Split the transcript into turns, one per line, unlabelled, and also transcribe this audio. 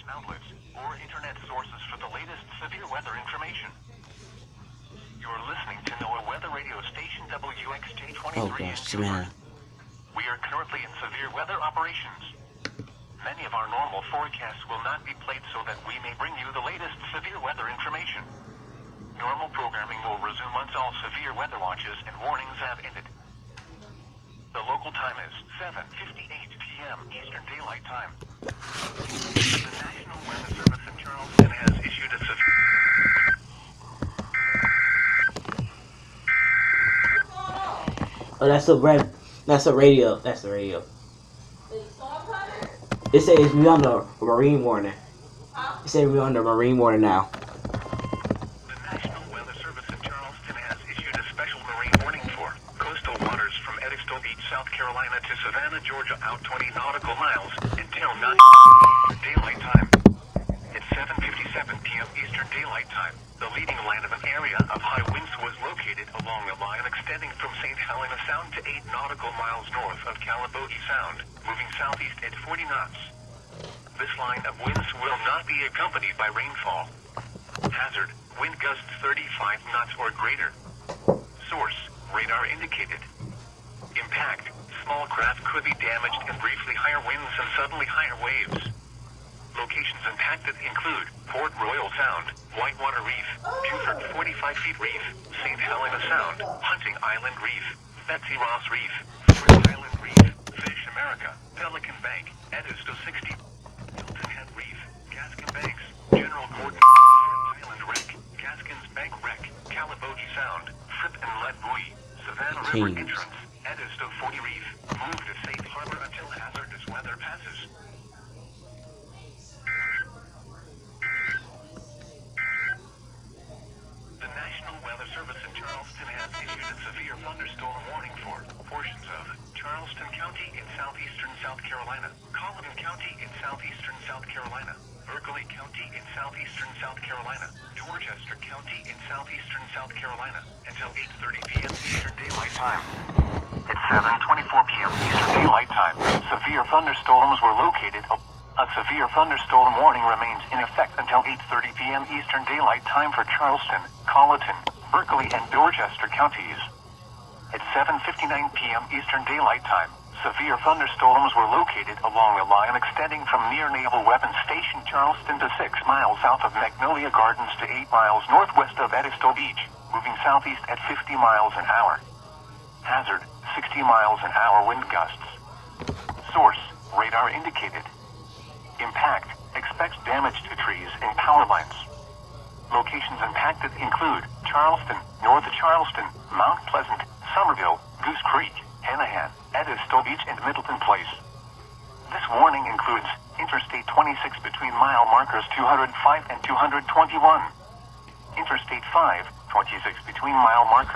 television outlets or internet sources for the latest severe weather information. You're listening to NOAA Weather Radio Station WXJ23
Oh gosh, Savannah.
We are currently in severe weather operations. Many of our normal forecasts will not be played so that we may bring you the latest severe weather information. Normal programming will resume once all severe weather watches and warnings have ended. The local time is 7:58 p.m. Eastern Daylight Time. The National Weather Service in Charleston has issued a severe...
Oh, that's the red. That's the radio. That's the radio. It says we on the marine warning. It says we on the marine warning now.
The National Weather Service in Charleston has issued a special marine warning for coastal waters from Edisto Beach, South Carolina to Savannah, Georgia, out 20 nautical miles until 9 Daylight Time. It's 7:57 p.m. Eastern Daylight Time. The leading line of an area of high winds was located along a line extending from St. Helena Sound to 8 nautical miles north of Calabogie Sound, moving southeast at 40 knots. This line of winds will not be accompanied by rainfall. Hazard, wind gusts 35 knots or greater. Source, radar indicated. Impact, small craft could be damaged and briefly higher winds and suddenly higher waves. Locations impacted include Port Royal Sound, Whitewater Reef, Beaufort 45 Feet Reef, St. Helena Sound, Hunting Island Reef, Betsy Ross Reef, Fort Island Reef, Fish America, Pelican Bank, Edisto 60, Hilton Head Reef, Gaskin Banks, General Gordon, Island Wreck, Gaskins Bank Wreck, Calabogie Sound, Fripp and Lead Buoy, Savannah River Entrance, Edisto 40 Reef. Move to safe harbor until hazardous weather passes. The National Weather Service in Charleston has issued a severe thunderstorm warning for portions of Charleston County in southeastern South Carolina, Colleton County in southeastern South Carolina, Berkeley County in southeastern South Carolina, Dorchester County in southeastern South Carolina, until 8:30 p.m. Eastern Daylight Time. It's 7:24 p.m. Eastern Daylight Time. Severe thunderstorms were located. A severe thunderstorm warning remains in effect until 8:30 p.m. Eastern Daylight Time for Charleston, Colleton, Berkeley, and Dorchester counties. At 7:59 p.m. Eastern Daylight Time, severe thunderstorms were located along a line extending from near Naval Weapons Station Charleston to 6 miles south of Magnolia Gardens to 8 miles northwest of Edisto Beach, moving southeast at 50 miles an hour. Hazard, 60 miles an hour wind gusts. Source, radar indicated. Impact, expects damage to trees and power lines. Locations impacted include Charleston, North Charleston, Mount Pleasant, Somerville, Goose Creek, Hanahan, Edisto Beach, and Middleton Place. This warning includes Interstate 26 between mile markers 205 and 221. Interstate 5, 26 between mile markers